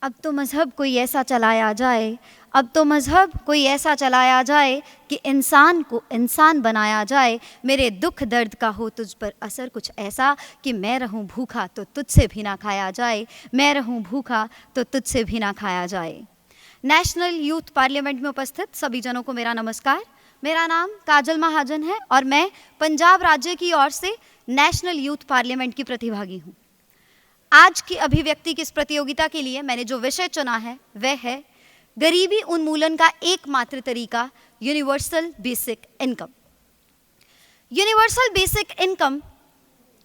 अब तो मज़हब कोई ऐसा चलाया जाए, अब तो मज़हब कोई ऐसा चलाया जाए कि इंसान को इंसान बनाया जाए। मेरे दुख दर्द का हो तुझ पर असर कुछ ऐसा कि मैं रहूं भूखा तो तुझसे भी ना खाया जाए, मैं रहूं भूखा तो तुझसे भी ना खाया जाए। नेशनल यूथ पार्लियामेंट में उपस्थित सभी जनों को मेरा नमस्कार। मेरा नाम काजल महाजन है और मैं पंजाब राज्य की ओर से नेशनल यूथ पार्लियामेंट की प्रतिभागी हूँ। आज की अभिव्यक्ति की इस प्रतियोगिता के लिए मैंने जो विषय चुना है वह है गरीबी उन्मूलन का एकमात्र तरीका, universal basic income. Universal basic income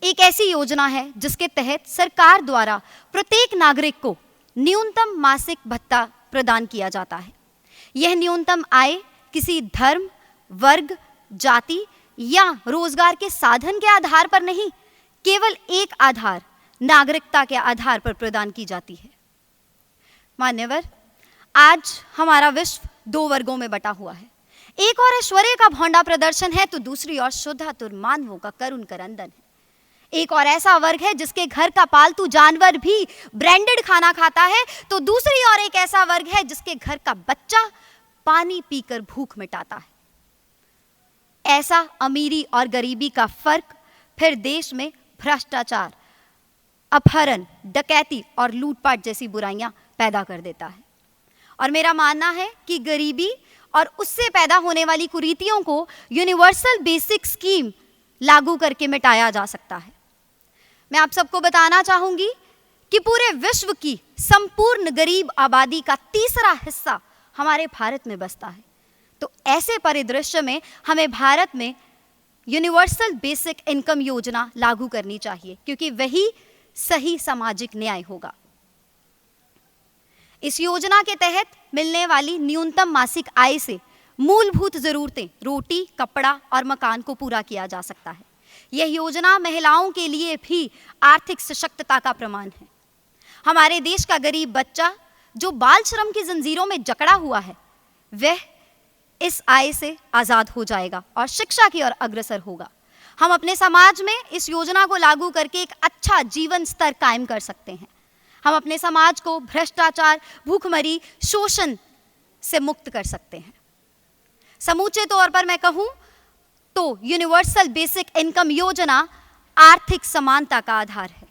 एक ऐसी योजना है जिसके तहत सरकार द्वारा प्रत्येक नागरिक को न्यूनतम मासिक भत्ता प्रदान किया जाता है। यह न्यूनतम आय किसी धर्म, वर्ग, जाति या रोजगार के साधन के आधार पर नहीं, केवल एक आधार, नागरिकता के आधार पर प्रदान की जाती है। मान्यवर, आज हमारा विश्व दो वर्गों में बटा हुआ है। एक और ऐश्वर्य का भौंडा प्रदर्शन है तो दूसरी ओर शुद्धातुर मानवों का करुण करंदन है। एक और ऐसा वर्ग है जिसके घर का पालतू जानवर भी ब्रांडेड खाना खाता है तो दूसरी ओर एक ऐसा वर्ग है जिसके घर का बच्चा पानी पीकर भूख मिटाता है। ऐसा अमीरी और गरीबी का फर्क फिर देश में भ्रष्टाचार, अपहरण, डकैती और लूटपाट जैसी बुराइयां पैदा कर देता है। और मेरा मानना है कि गरीबी और उससे पैदा होने वाली कुरीतियों को यूनिवर्सल बेसिक स्कीम लागू करके मिटाया जा सकता है। मैं आप सबको बताना चाहूंगी कि पूरे विश्व की संपूर्ण गरीब आबादी का तीसरा हिस्सा हमारे भारत में बसता है। तो ऐसे परिदृश्य में हमें भारत में यूनिवर्सल बेसिक इनकम योजना लागू करनी चाहिए, क्योंकि वही सही सामाजिक न्याय होगा। इस योजना के तहत मिलने वाली न्यूनतम मासिक आय से मूलभूत जरूरतें रोटी, कपड़ा और मकान को पूरा किया जा सकता है। यह योजना महिलाओं के लिए भी आर्थिक सशक्तता का प्रमाण है। हमारे देश का गरीब बच्चा जो बाल श्रम की जंजीरों में जकड़ा हुआ है, वह इस आय से आजाद हो जाएगा और शिक्षा की ओर अग्रसर होगा। हम अपने समाज में इस योजना को लागू करके एक अच्छा जीवन स्तर कायम कर सकते हैं। हम अपने समाज को भ्रष्टाचार, भूखमरी, शोषण से मुक्त कर सकते हैं। समूचे तौर पर मैं कहूं तो यूनिवर्सल बेसिक इनकम योजना आर्थिक समानता का आधार है।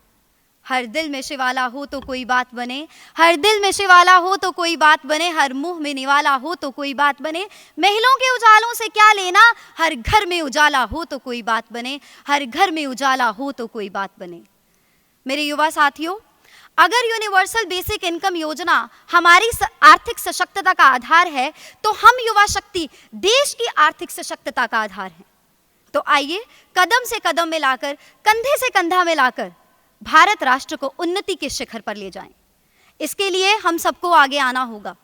हर दिल में शिवाला हो तो कोई बात बने, हर दिल में शिवाला हो तो कोई बात बने, हर मुंह में निवाला हो तो कोई बात बने। महिलाओं के उजालों से क्या लेना, हर घर में उजाला हो तो कोई बात बने, हर घर में उजाला हो तो कोई बात बने। मेरे युवा साथियों, अगर यूनिवर्सल बेसिक इनकम योजना हमारी आर्थिक सशक्तता का आधार है तो हम युवा शक्ति देश की आर्थिक सशक्तता का आधार है। तो आइए कदम से कदम मिलाकर, कंधे से कंधा मिलाकर भारत राष्ट्र को उन्नति के शिखर पर ले जाएं। इसके लिए हम सबको आगे आना होगा।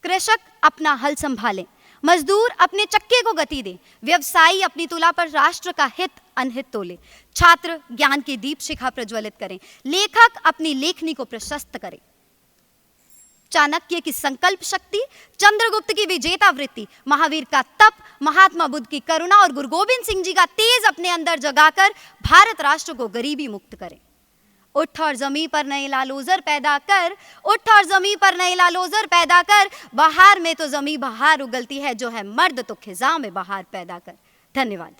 कृषक अपना हल संभालें, मजदूर अपने चक्के को गति दें, व्यवसायी अपनी तुला पर राष्ट्र का हित अनहित तोले, छात्र ज्ञान की दीप शिखा प्रज्वलित करें, लेखक अपनी लेखनी को प्रशस्त करें। चाणक्य की संकल्प शक्ति, चंद्रगुप्त की विजेता वृत्ति, महावीर का तप, महात्मा बुद्ध की करुणा और गुरु गोविंद सिंह जी का तेज अपने अंदर जगाकर भारत राष्ट्र को गरीबी मुक्त करें। उठ और जमी पर नए लालोजर पैदा कर, उठ और जमी पर नए लालोजर पैदा कर, बहार में तो जमी बहार उगलती है, जो है मर्द तो खिजा में बहार पैदा कर। धन्यवाद।